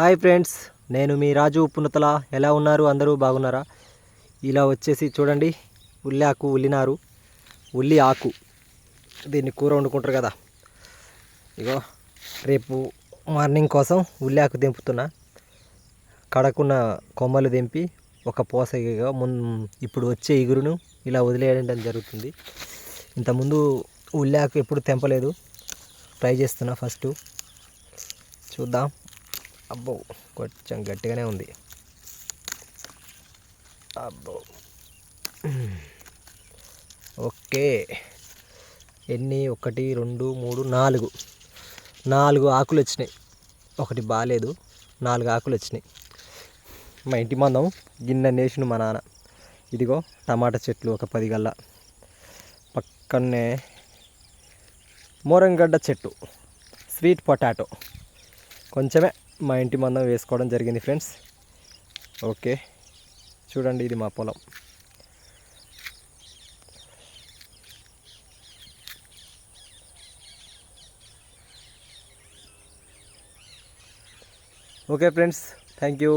Hi friends, నేను మీ రాజు పున్నతల. ఎలా ఉన్నారు? అందరూ బాగున్నారా? ఇలా వచ్చేసి చూడండి, ఉల్లి ఆకు, ఉల్లినారు, ఉల్లి ఆకు. దీన్ని కూర వండుకుంటారు కదా. ఇగో రేపు మార్నింగ్ కోసం ఉల్లి ఆకు దింపుతున్నా. కడకున్న కొమ్మలు దింపి ఒక పోసగా ఇప్పుడు వచ్చే ఇగురును ఇలా వదిలేయడం జరుగుతుంది. ఇంతకుముందు ఉల్లి ఆకు ఎప్పుడు తెంపలేదు, ట్రై చేస్తున్నా. ఫస్ట్ చూద్దాం. అబ్బో, కొంచెం గట్టిగానే ఉంది. అబ్బో, ఓకే. ఎన్ని? 1 2 3 4 ఆకులు వచ్చినాయి. ఒకటి బాగాలేదు, 4 ఆకులు వచ్చినాయి. మా ఇంటి మందం గిన్నె నేసిన మా నాన్న. ఇదిగో టమాటా చెట్లు ఒక 10 గల్ల, పక్కనే మోరంగడ్డ చెట్టు, స్వీట్ పొటాటో కొంచెమే మా ఇంటి మందం వేసుకోవడం జరిగింది ఫ్రెండ్స్. ఓకే, చూడండి, ఇది మా పొలం. Okay friends, thank you.